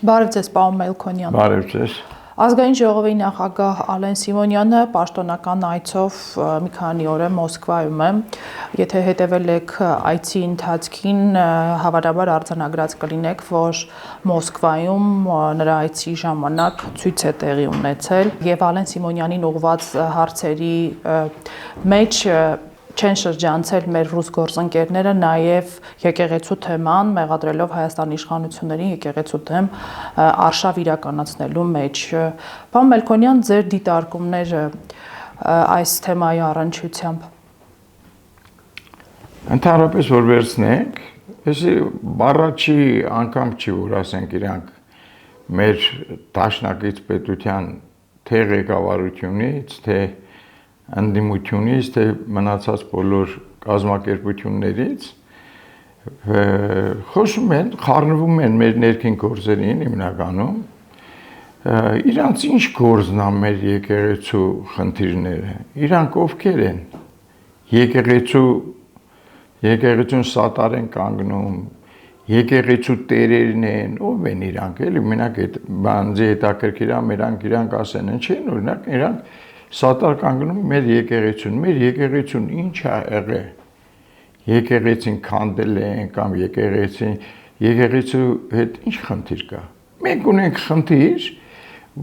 Բարև ձեզ, պարոն Մելքոնյան։ Բարև ձեզ։ Ազգային ժողովի նախագահ Ալեն Սիմոնյանը պաշտոնական այցով մի քանի օր է Մոսկվայում է։ Եթե հետևել եք այցի ընթացքին, հավանաբար արձանագրած կլինեք, որ Մոսկվայում նրա այցի ժամանակ ցույց է տեղի ունեցել եւ Ալեն Սիմոնյանին ուղղված հարցերի մեջ չեն շրջանցել մեր ռուս գործընկերները նաև եկեղեցու թեման մեղադրելով Հայաստանի իշխանություններին եկեղեցու դեմ արշավ իրականացնելու մեջ։ Պարոն Մելքոնյան, ձեր դիտարկումները այս թեմայի առնչությամբ։ Ընդհանրապես որ վերցնենք, էսի բառաչի անգամ չի, որ ասենք իրանք մեր դաշնակից պետության թե ղեկավարությունից, թե ընդդիմությունից, թե մնացած բոլոր կազմակերպություններից խոսում են, խառնվում են մեր ներքին գործերին հիմնականում, իրանց ինչ գործն է մեր եկեղեցու խնդիրները, իրանք ովքեր են, եկեղեցուն սատար են կանգնում, եկեղեցու տերերն են, ով են իրանք, էլի մենակ այդ բանձի հետաքրքիր է, իրանք ասեն են, չեն օրինակ, իրանք սատար կանգնում մեր եկեղեցուն ինչ է եղել, եկեղեցին քանդել են կամ եկեղեցու հետ ինչ խնդիր կա, մենք ունենք խնդիր,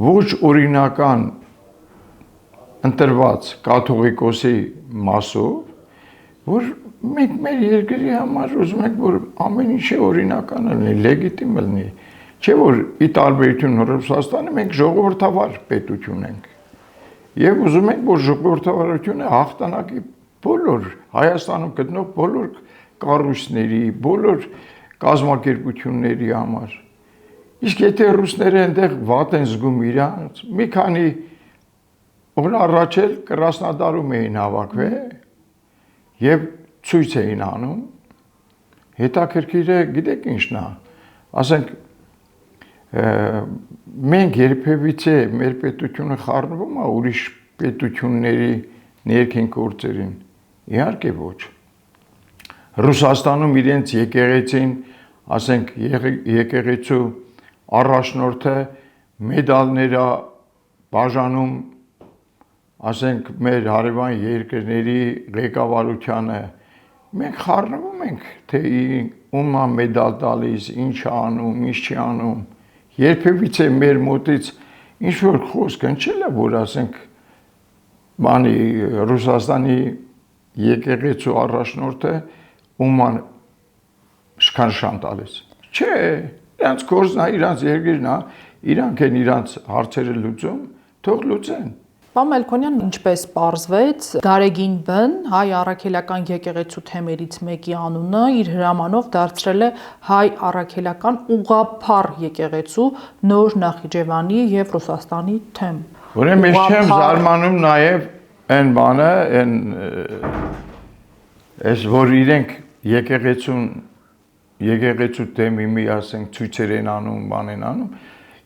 ոչ օրինական ընտրված կաթողիկոսի մասով, որ մենք մեր երկրի համար ուզում ենք, որ ամեն ինչը օրինական լինի, լեգիտիմ լինի, չէ որ ի տարբերություն Ռուսաստանի մենք ժողովրդավար պետություն ենք, եւ ուզում ենք, որ ժողովրդավարությունը հաղթանակի բոլոր Հայաստանում գտնող բոլոր կառույցների, բոլոր կազմակերպությունների համար։ Իսկ եթե ռուսները այնտեղ վատ են զգում իրանց, մի քանի օր առաջ էլ Կրասնոդարում էին հավաքվել եւ ցույց էին անում, հետաքրքիր է, գիտեք ինչն է, ասենք մենք երբևիցե մեր պետությունը խառնվում է ուրիշ պետությունների ներքին գործերին, իհարկե ոչ։ Ռուսաստանում իրենց եկեղեցին, ասենք եկեղեցու առաջնորդը մեդալներ է բաժանում, ասենք մեր հարևան երկրների ղեկավարությանը, մենք խառնվում ենք, թե ում է մեդալ տալիս, ինչ է անում, ինչ չի անում, երբևիցե մեր մոտից ինչ-որ խոսք հնչել է, որ ասենք Ռուսաստանի եկեղեցու առաջնորդը ուման շքանշան տալիս։ Չէ, իրանց գործն է, իրանց երկիրն է, իրանք են իրանց հարցերը լուծում, թող լուծեն։ Պարոն Մելքոնյան, ինչպես պարզվեց, Գարեգին Բ-ն հայ առաքելական եկեղեցու թեմերից մեկի անունը իր հրամանով դարձրել է հայ առաքելական ուղղափառ եկեղեցու Նոր Նախիջևանի եւ Ռուսաստանի թեմ։ Ուրեմն ես չեմ զարմանում նաեւ այն բանը, այս որ իրենք եկեղեցու թեմի մի ասենք ցույցեր են անում, բան են անում,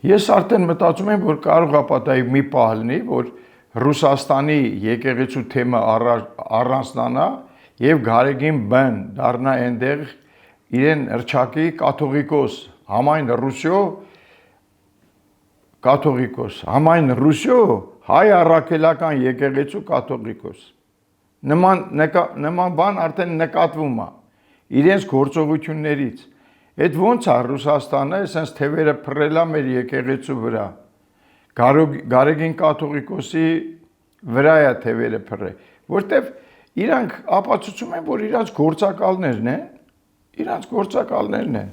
ես արդեն մտածում եմ, որ կարող է պատահի մի պահ լինի, որ Ռուսաստանի եկեղեցու թեմը առանձնանա եւ Գարեգին Բ-ն դառնա այնտեղ իրեն հռչակի կաթողիկոս, համայն Ռուսիո կաթողիկոս, համայն Ռուսիո հայ առաքելական եկեղեցու կաթողիկոս։ Նման բան արդեն նկատվում է իրենց գործողություններից։ Այդ ոնց է Ռուսաստանը այսպես թևերը փռելա մեր եկեղեցու վրա։ Գարեգին կաթողիկոսի վրա է թևերը փռել, որտեվ իրանք ապացուցում են, որ իրանք գործակալներն են,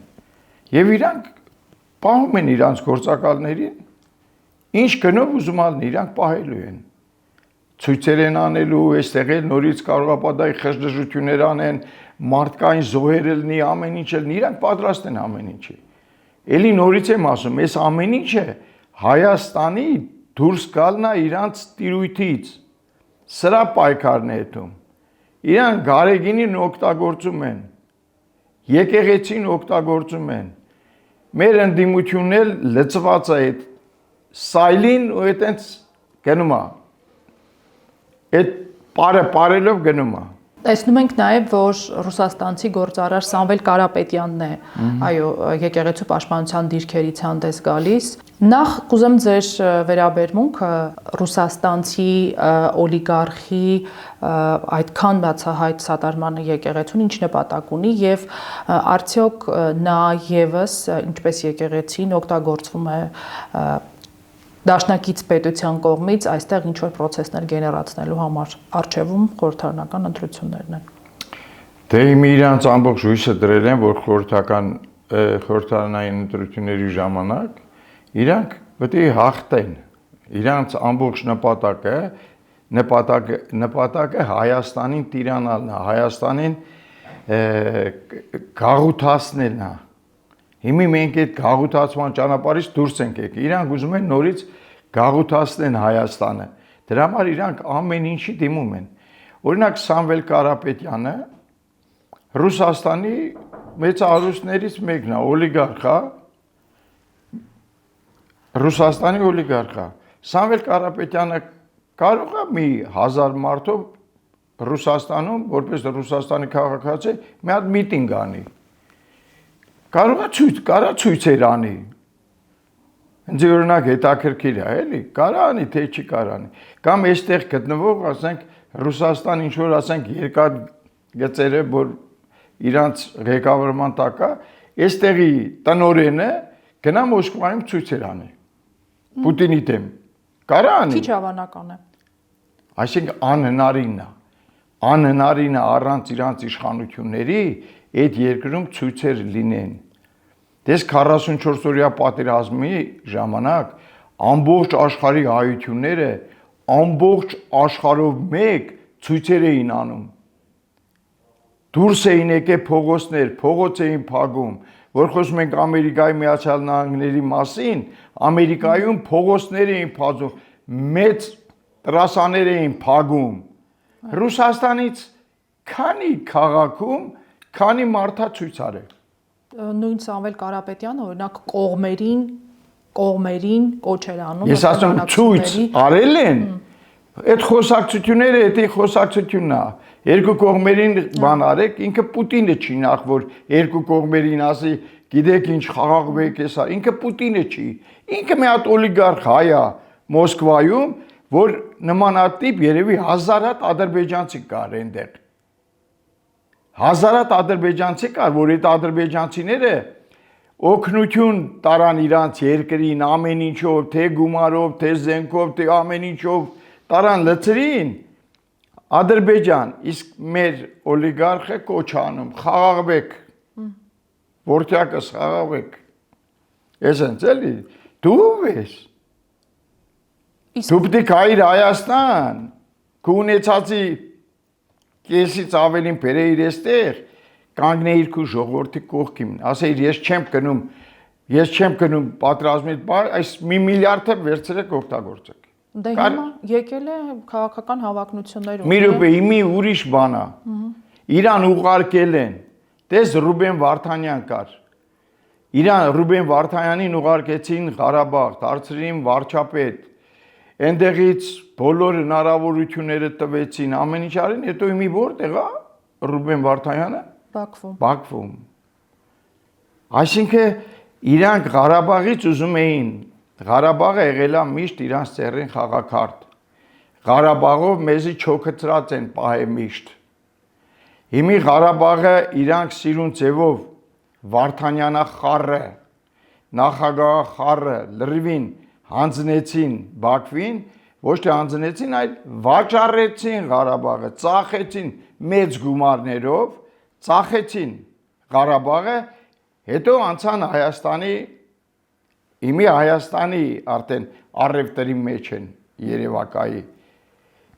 եւ իրանք պահում են իրանք գործակալներին, ինչ գնով ուզում ալնի, իրանք պահելու են, ցույցեր են անելու, այստեղ էլ նորից կարող է պատահի խժդժություններ անեն, մարդկային զոհեր լինի, ամեն ինչ լինի, իրանք պատրաստ են ամեն ինչի։ Էլի նորից եմ ասում, այս ամեն ինչը Հայաստանի դուրս գալն է իրանց տիրույթից, սրա պայքարն է հետում, իրանք Գարեգինին օգտագործում են, եկեղեցին օգտագործում են, մեր ընդդիմությունն էլ լծված է այդ սայլին ու այտենց գնում է, այդ պարելով գնում է։ Տեսնում ենք նաև, որ ռուսաստանցի գործարար Սամվել Կարապետյանն է, այո, եկեղեցու պաշտպանության դիրքերից հանդես գալիս։ Նախ կուզեմ ձեր վերաբերմունքը ռուսաստանցի օլիգարխի այդքան բացահայտ սատարմանը եկեղեցուն ինչ նպատակ ունի եւ արդյոք նա եւս ինչպես եկեղեցին օգտագործվում է Դաշնակից պետության կողմից այստեղ ինչ որ process-ներ գեներացնելու համար արժևում խորհրդարանական ընտրություններն են։ Դե հիմա իրանց ամբողջ հույսը դրել են, որ խորհրդարանային ընտրությունների ժամանակ իրանք պետք է հաղթեն։ Իրանց ամբողջ նպատակը Հայաստանին տիրանալն է, Հայաստանին գաղութացնելն է։ Հիմա մենք այդ գաղութացման ճանապարհից դուրս ենք եկել։ Իրանք ուզում են նորից գաղութացնեն Հայաստանը։ Դրա համար իրանք ամեն ինչի դիմում են։ Օրինակ Սամվել Կարապետյանը Ռուսաստանի մեծահարուստներից մեկն է, օլիգարխ է։ Ռուսաստանի օլիգարխ է։ Սամվել Կարապետյանը կարող է մի 1000 մարդով Ռուսաստանում, որպես Ռուսաստանի քաղաքացի, մի հատ միտինգ անի։ Կարա ցույցեր անի։ Ինձ օրինակ հետաքրքիր է, էլի, կարա անի, թե չի կարանի։ Կամ այստեղ գտնվող, ասենք, Ռուսաստան ինչ որ ասենք երկար գծերը, որ իրանց ղեկավարման տակ է, այստեղի տնօրենը գնա Մոսկվայում ցույցեր անի։ Պուտինի դեմ։ Կարա անի։ Քիչ հավանական է։ Այսինքն անհնարին է։ Անհնարին է առանց իրանց իշխանությունների այդ երկրում ցույցեր լինեն։ Դες 44-օրյա պատերազմի ժամանակ ամբողջ աշխարհի հայությունները ամբողջ աշխարհով մեկ ցույցեր էին անում։ Դուրս էին եկել փողոցներ, փողոց էին փակում, որ խոսում ենք Ամերիկայի Միացյալ Նահանգների մասին, Ամերիկայում փողոցներ էին փակում, մեծ տրասաներ էին փակում։ Ռուսաստանից քանի քաղաքում, քանի մարդա ցույց արել։ Նույն Սամվել Կարապետյանը օրինակ կողմերին կոչ էր անում։ Ես ասում ցույց արել են։ Այդ խոսակցությունները, դա խոսակցությունն է։ Երկու կողմերին բան արեք, ինքը Պուտինը չի նախ որ երկու կողմերին ասի, գիտեք ինչ խաղաղվեք էսա, ինքը Պուտինը չի։ Ինքը մի հատ օլիգարխ հայ է Մոսկվայում, որ նմանատիպ երևի 1000 հատ ադրբեջանցի կար այնտեղ։ 1000 հատ ադրբեջանցի կար, որ այդ ադրբեջանցիները օգնություն տարան իրանց երկրին ամեն ինչով, թե գումարով, թե զենքով, թե ամեն ինչով տարան լծրին Ադրբեջան, իսկ մեր օլիգարխը կոչ անում, խաղաղվեք, որտյակս խաղաղվեք։ Էսենց էլի, դու ես։ Դու պետք է գայիր Հայաստան, քու ունեցածի կեսից ավելին բերեիր այստեղ, կանգնեիր քու ժողովրդի կողքին, ասեիր ես չեմ գնում պատրաստմից, այս 1 միլիարդը վերցրեք օգտագործեք։ Դե հիմա եկել է քաղաքական հավակնություններ ունի։ Մի րոպե, իմի ուրիշ բան է։ Իրան ուղարկել են։ Տես Ռուբեն Վարդանյան կար։ Իրան Ռուբեն Վարդանյանին ուղարկեցին Ղարաբաղ, դարձրին վարչապետ։ Այնտեղից բոլոր հնարավորությունները տվեցին, ամեն ինչ արին, հետո իմի որտեղ է Ռուբեն Վարդանյանը։ Բաքվում։ Այսինքն իրանք Ղարաբաղից ուզում էին, Ղարաբաղը եղել է միշտ իրանց ծերին խաղաքարտ։ Ղարաբաղով մեզի չոքծրած են պահե միշտ։ Հիմի Ղարաբաղը իրանք սիրուն ձևով Վարդանյանա խառը, նախագահ խառը լրիվին հանձնեցին Բաքվին, ոչ թե հանձնեցին, այլ վաճառեցին Ղարաբաղը, ծախեցին մեծ գումարներով, ծախեցին Ղարաբաղը, հետո անցան Հայաստանի, իմի Հայաստանի արդեն առևտրի մեջ են Երևակայի։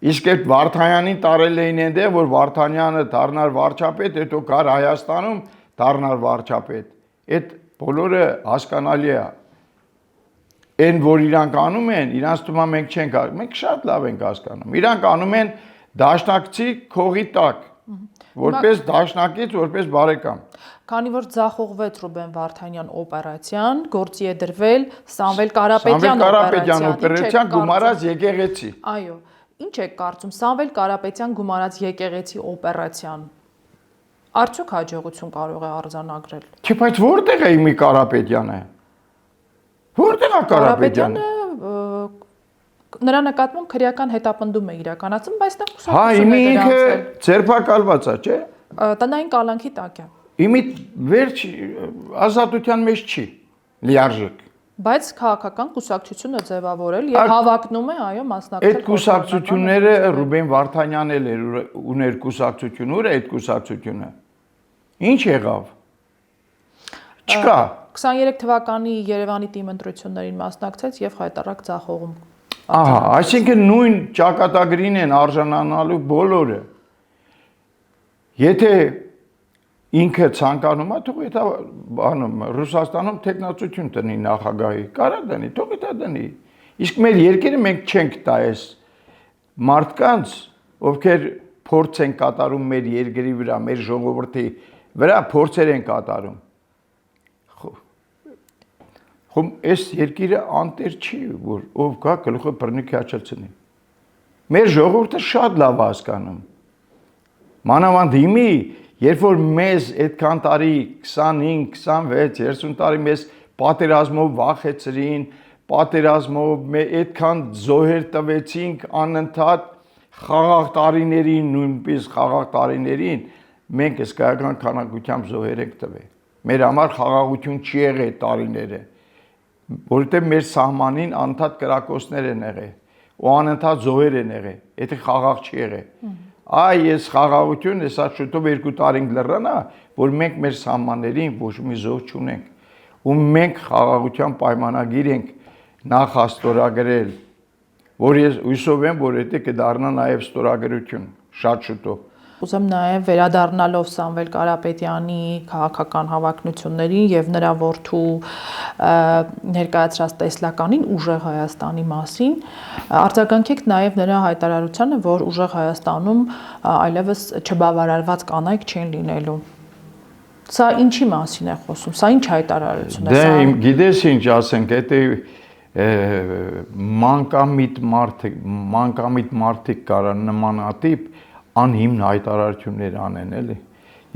Իսկ այդ Վարդանյանին տարել էին այնտեղ, որ Վարդանյանը դառնար վարչապետ, հետո կար Հայաստանում դառնար վարչապետ։ Այդ բոլորը հասկանալի է։ Այն որ իրանք անում են, իրանց թվում է մենք չենք, մենք շատ լավ ենք հասկանում։ Իրանք անում են դաշնակցի քողի տակ, որպես դաշնակից, որպես բարեկամ։ Քանի որ ձախողվեց Ռուբեն Վարդանյան օպերացիան, գործի է դրվել Սամվել Կարապետյան օպերացիան գումարած եկեղեցի։ Այո, Ինչ եք կարծում Սամվել Կարապետյան գումարած եկեղեցի օպերացիան արդյոք հաջողություն կարող է արձանագրել։ Չէ, բայց որտեղ է Իմի Կարապետյանը։ Որտեղ է Կարապետյանը։ Նրա նկատմամբ քրեական հետապնդում է իրականացում, բայց նա Հա, Իմի ինքը ձերբակալված է, չէ։ տնային կալանքի տակ է։ Իմի վերջ ազատության մեջ չի լիարժեք։ Բայց քաղաքական կուսակցությունը ձևավորել եւ հավակնում է, այո, մասնակցել։ Այդ կուսակցությունները Ռուբեն Վարդանյանն էլ ուներ կուսակցություն, ուր է այդ կուսակցությունը։ Ինչ եղավ։ Չկա։ 23 թվականի Երևանի թիմ ընտրություններին մասնակցեց եւ հայտարարակ ցախողում։ Ահա, այսինքն նույն ճակատագրին են արժանանալու բոլորը։ Եթե ինքը ցանկանում է, թող դա բանում Ռուսաստանում տեխնացություն տնի նախագահի, կարա դնի, թող դա դնի։ Իսկ մեր երկիրը մենք չենք տա այս մարդկանց, ովքեր փորձ են կատարում մեր երկրի վրա, մեր ժողովրդի վրա փորձեր են կատարում։ Խոմ այս երկիրը անտեր չի, որ ով գա գլուխը բռնի քաչացնի։ Մեր ժողովուրդը շատ լավ հասկանում։ Մանավանդ հիմի, երբ որ մեզ այդքան տարի 25, 26, 30 տարի մեզ պատերազմով վախեցրին, պատերազմով այդքան զոհեր տվեցինք անընդհատ խաղաղ տարիներին, նույնպես խաղաղ տարիներին մենք հսկայական քանակությամբ զոհեր ենք տվել։ Մեր համար խաղաղություն չի եղել տարիները, որովհետև մեր սահմանին անընդհատ կրակոցներ են եղել ու անընդհատ զոհեր են եղել, եթե խաղաղ չի եղել։ Այ ես խաղաղություն, հեսա շուտով 2 տարին լռանա, որ մենք մեր սահմաններին ոչ մի զոհ չունենք ու մենք խաղաղության պայմանագիր ենք նախաստորագրել, որ ես հույսով եմ, որ դա կդառնա նաև ստորագրություն շատ շուտով։ Ուզեմ նաև վերադառնալով Սամվել Կարապետյանի քաղաքական հավակնություններին եւ նրա որդու ներկայացրած տեսլականին ուժեղ Հայաստանի մասին, արձագանքեք նաև նրա հայտարարությանը, որ ուժեղ Հայաստանում այլևս չբավարարված կանայք չեն լինելու։ Սա ինչի մասին է խոսում, սա ինչ հայտարարություն է։ Դե գիտես ինչ ասենք, դա մանկամիտ մարդիկ կարան նմանատիպ անհիմն հայտարարություններ անեն, էլի։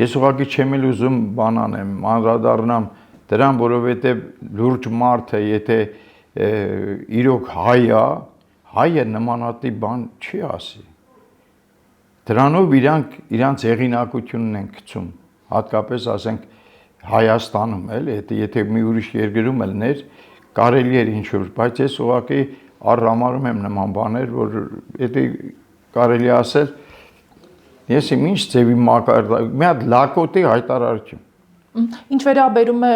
Ես ուղղակի չեմ էլ ուզում բան անեմ, անդրադառնամ դրան, որովհետև լուրջ մարդը, եթե իրոք հայը նմանատիպ բան չի ասի։ Դրանով իրանց հեղինակությունն են գցում, հատկապես ասենք Հայաստանում, էլի, եթե մի ուրիշ երկրում ելներ, կարելի էր ինչ-որ, բայց ես ուղղակի առհամարում եմ նման բաներ, որ դա կարելի ասել Ես իմ ինչ ձևի մակարդակ, մի հատ լակոտի հայտարարություն։ Ինչ վերաբերում է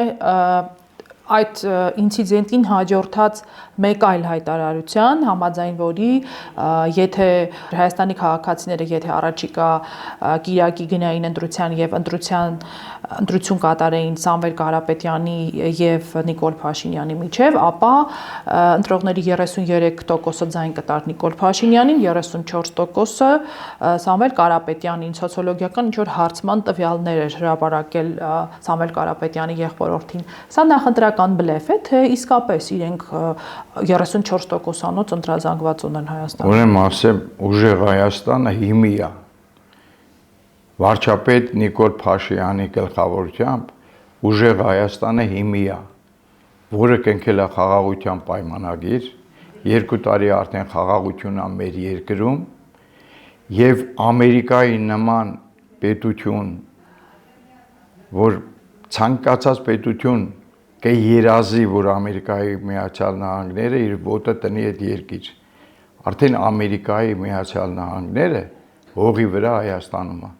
այդ ինցիդենտին հաջորդած մեկ այլ հայտարարության, համաձայն որի եթե Հայաստանի քաղաքացիները եթե առաջիկա Կիրակի գնային ընտրության եւ ընտրություն կատարեին Սամվել Կարապետյանի եւ Նիկոլ Փաշինյանի միջև, ապա ընտրողների 33%-ը ձայն կտար Նիկոլ Փաշինյանին, 34%-ը Սամվել Կարապետյանին, սոցիոլոգիական ինչ-որ հարցման տվյալներ էր հրապարակել Սամվել Կարապետյանի եղբորորդին։ Սա նախընտրական բլեֆ է, թե իսկապես իրենք 34%-անոց ընտրազանգված ունեն Հայաստանում։ Ուրեմն ասեմ, ուժեղ Հայաստանը հիմի է։ Վարչապետ Նիկոլ Փաշինյանի գլխավորությամբ ուժեղ Հայաստանը հիմի է, որը կնքել է խաղաղության պայմանագիր, 2 տարի արդեն խաղաղություն է մեր երկրում, եւ Ամերիկայի նման պետություն, որ ցանկացած պետություն կերազի, որ Ամերիկայի Միացյալ Նահանգները իր ոտը տնի այդ երկիր։ Արդեն Ամերիկայի Միացյալ Նահանգները հողի վրա Հայաստանում է։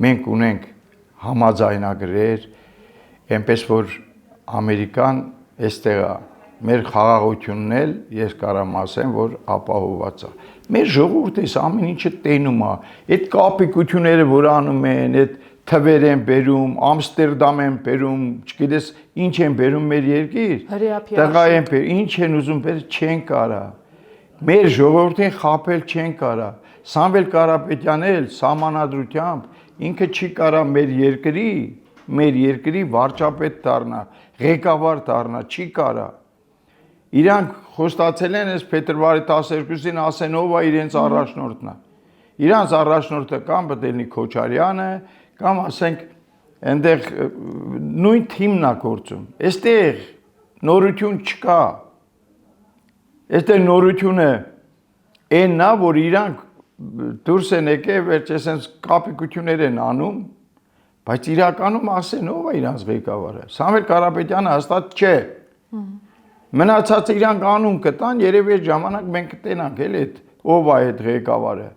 Մենք ունենք համաձայնագրեր, այնպես որ Ամերիկան այստեղ է։ Մեր խաղաղությունն էլ ես կարամ ասեմ, որ ապահովված է։ Մեր ժողովուրդը ամեն ինչը տենում է։ Այդ կապիկությունները, որ անում են, այդ թվեր են բերում, Ամստերդամ են բերում, չգիտես ինչ են բերում մեր երկիր։ Տղա են բերում, ինչ են ուզում բերել, չեն կարա։ Մեր ժողովրդին խաբել չեն կարա։ Սամվել Կարապետյանն էլ սահմանադրությամբ ինքը չի կարա մեր երկրի վարչապետ դառնա, ղեկավար դառնա, չի կարա։ իրանք խոստացել են այս փետրվարի 12-ին ասեն ով է իրենց առաջնորդն է։ Իրանց առաջնորդը կամ պետք է լինի Քոչարյանը, կամ ասենք այնտեղ նույն թիմն է գործում։ Այստեղ նորություն չկա։ Այստեղ նորությունը այնն է, որ իրանք դուրս են եկել, վերջ այսպես կապիկություններ են անում, բայց իրականում ասեն ով է իրանց ղեկավարը։ Սամվել Կարապետյանը հաստատ չէ։ Մնացածը իրանք անուն կտան, երևի այդ ժամանակ մենք կտենանք էլ այդ ով է այդ ղեկավարը։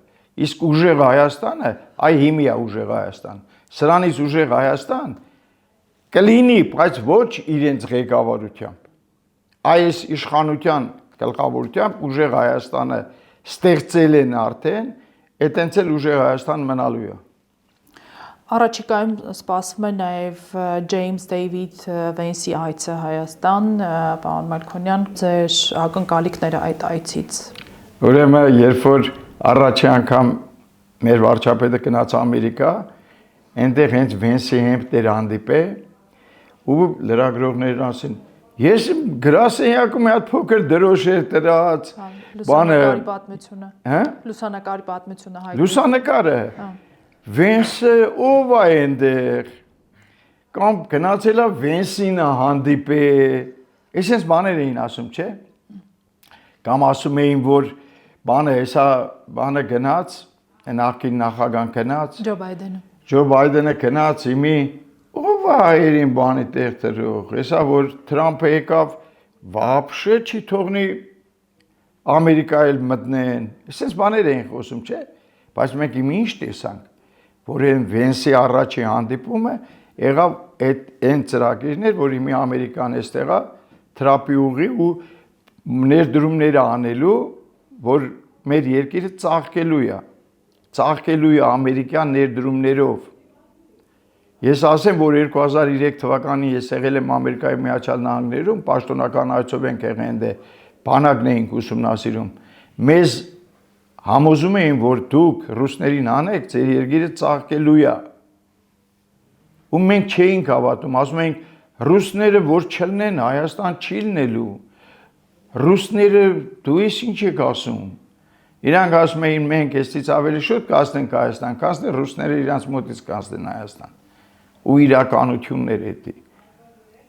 Իսկ ուժեղ Հայաստանը, այ հիմի է ուժեղ Հայաստան։ Սրանից ուժեղ Հայաստան կլինի, բայց ոչ իրենց ղեկավարությամբ։ Այս իշխանության գլխավորությամբ ուժեղ Հայաստանը ստեղծել են արդեն, այտենց էլ ուժեղ Հայաստան մնալու է։ Առաջիկայում սպասվում է նաև Ջեյմս Դեյվիդ Վենսի այցը Հայաստան, պարոն Մալքոնյան, ձեր ակնկալիքները այդ այցից։ Ուրեմն, երբ որ առաջի անգամ մեր վարչապետը գնաց Ամերիկա, այնտեղ հենց Վենսի հետ էր հանդիպել, ու լրագրողներն ասին, ես գրասենյակում մի հատ փոքր դրոշ էր դրած, լուսանկարի պատմությունը։ Հա? Լուսանկարի պատմությունը հայտնի։ Լուսանկարը։ Վենսը ով է այնտեղ, կամ գնացել է Վենսին հանդիպել, այսպես բաներ էին ասում, չէ՞։ Կամ ասում էին, որ բանը հեսա բանը գնաց, նախկին նախագահան գնաց, Ջո Բայդենը գնաց, իմի ով է հայերին բանի տեղ դրող, հեսա որ Թրամփը եկավ, вообще չի թողնի Ամերիկայել մտնեն, այսպես բաներ էին խոսում, չէ՞։ Բայց մենք իմի ինչ տեսանք, որ այն Վենսի առաջի հանդիպումը եղավ այն ծրագիրներ, որ իմի Ամերիկան էստեղա թրապի ուղի ու ներդրումները անելու, որ մեր երկիրը ծաղկելու է ամերիկյան ներդրումներով։ Ես ասեմ, որ 2003 թվականին ես եղել եմ Ամերիկայի Միացյալ Նահանգներում, պաշտոնական այցով ենք եղել այնտե, բանակն էինք ուսումնասիրում։ Մեզ համոզում էին, որ դուք ռուսներին անեք, ձեր երկիրը ծաղկելու է։ Ու մենք չէինք հավատում, ասում էինք, ռուսները որ չլնեն, Հայաստան չի լնելու։ Ռուսները դու ես ինչ եք ասում։ Իրանք ասում էին, մենք էստից ավելի շուտ կասնենք Հայաստան, կասնեն ռուսները իրանց մոտից կասնեն Հայաստան։ Ու իրականություններ էդի։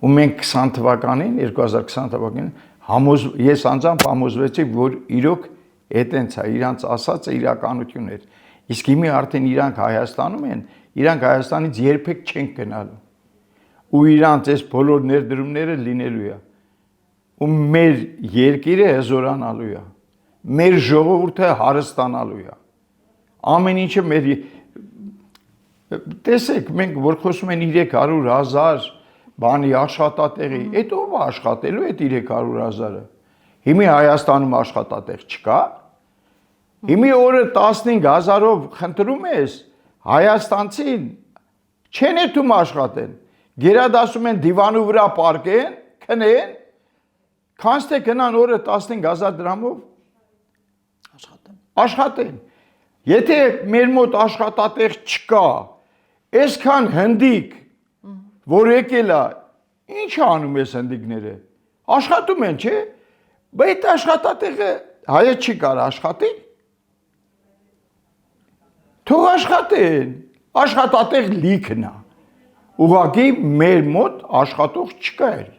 Ու մենք 20 թվականին, 2020 թվականին ես անձամբ համոզվեցի, որ իրոք այտենց է, իրանց ասածը իրականություն էր։ Իսկ հիմի արդեն իրանք Հայաստանում են, իրանք Հայաստանից երբեք չեն գնալու։ Ու իրանց այս բոլոր ներդրումները լինելու է։ Ու մեր երկիրը հզորանալու է։ Մեր ժողովուրդը հարստանալու է։ Ամեն ինչը մեր տեսեք, մենք որ խոսում են 300,000 բանի աշխատատեղի, այդ ով է աշխատելու այդ 300,000-ը։ Հիմի Հայաստանում աշխատատեղ չկա։ Հիմի օրը 15,000-ով խնդրում ես հայաստանցին չեն էթում աշխատեն։ Գերադասում են դիվանու վրա պարկեն, քնեն, քանց թե գնան օրը 15,000 դրամով աշխատեն։ Եթե մեր մոտ աշխատատեղ չկա, այսքան հնդիկ, որ եկել է, ինչ անում ես հնդիկները։ Աշխատում են, չէ՞։ Բայց այդ աշխատատեղը հայը չի կարող աշխատի։ Թող աշխատեն, աշխատատեղ լիքն է։ Ուղղակի մեր մոտ աշխատող չկա էլ։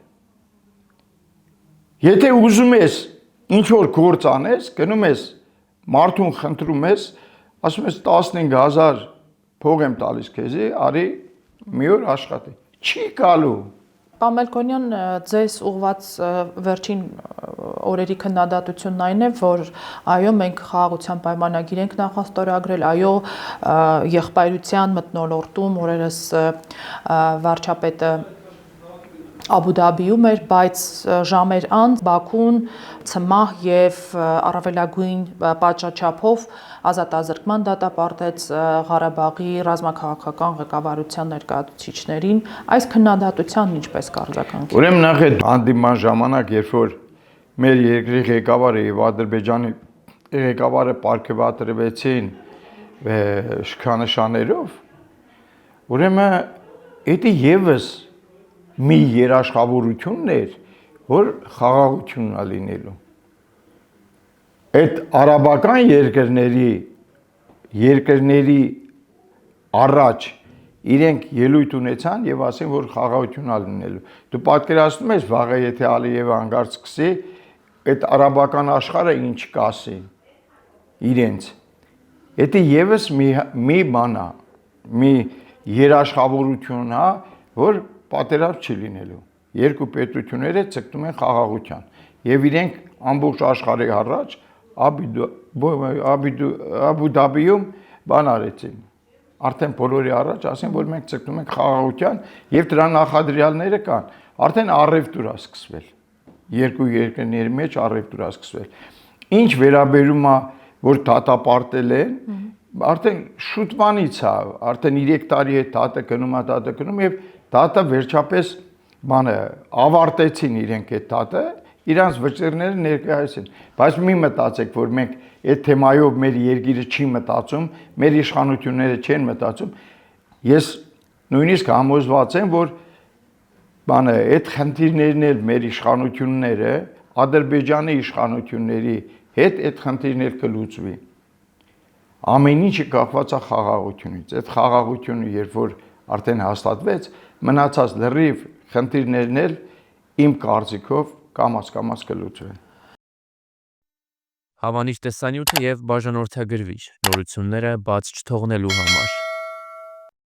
Եթե ուզում ես ինչ որ գործ անես, գնում ես մարդուն խնդրում ես, ասում ես 15,000 փող եմ տալիս քեզի, արի մի օր աշխատի։ Չի գալու։ Պարոն Մալքոնյան, ձեզ ուղված վերջին օրերի քննադատությունն այն է, որ այո, մենք խաղաղության պայմանագիր ենք նախաստորագրել, այո, եղբայրության մթնոլորտում օրերս վարչապետը Աբու Դաբիում էր, բայց ժամեր անց Բաքուն ցմահ եւ առավելագույն պատժաչափով ազատազրկման դատապարտեց Ղարաբաղի ռազմաքաղաքական ղեկավարության ներկայացուցիչներին, այս քննադատության ինչպես կարձականքի։ Ուրեմն նախ այդ հանդիպման ժամանակ, երբ որ մեր երկրի ղեկավարը եւ Ադրբեջանի ղեկավարը պարգևատրվեցին շքանշաններով, ուրեմն դա եւս մի երաշխավորությունն էր, որ խաղաղությունն է լինելու։ Այդ արաբական երկրների առաջ իրենք ելույթ ունեցան եւ ասեն, որ խաղաղություն է լինելու։ Դու պատկերացնում ես վաղը եթե Ալիևը հանգարց սկսի, այդ արաբական աշխարհը ինչ կասի իրենց։ Դա եւս մի բան է, մի երաշխավորություն է, որ պատերազմ չի լինելու։ Երկու պետությունները ցկտում են խաղաղության եւ իրենք ամբողջ աշխարհի առաջ Աբու Դաբիում բան արեցին։ Արդեն բոլորի առաջ ասեն, որ մենք ցկտում ենք խաղաղության եւ դրա նախադրյալները կան։ Արդեն առևտուր է սկսվել։ Երկու երկրների մեջ առևտուր է սկսվել։ Ինչ վերաբերում է, որ դատապարտել են, արդեն շուտ բանից է, արդեն 3 տարի է դատը գնում եւ դատը վերջապես բանը ավարտեցին իրենք այդ դատը, իրանց վճիռները ներկայացին։ Բայց մի մտածեք, որ մենք այդ թեմայով մեր երկիրը չի մտածում, մեր իշխանությունները չեն մտածում։ Ես նույնիսկ համոզված եմ, որ բանը այդ խնդիրներն էլ մեր իշխանությունները, Ադրբեջանի իշխանությունների հետ այդ խնդիրներ կլուծվի։ Ամեն ինչը կապված է խաղաղությունից։ Այդ խաղաղությունը երբ որ արդեն հաստատվեց, մնացած լրիվ խնդիրներն էլ իմ կարծիքով կամաց կլուծվեն։ Հավանիչ տեսանյութը եւ բաժանորդագրվիչ նորությունները բաց չթողնելու համար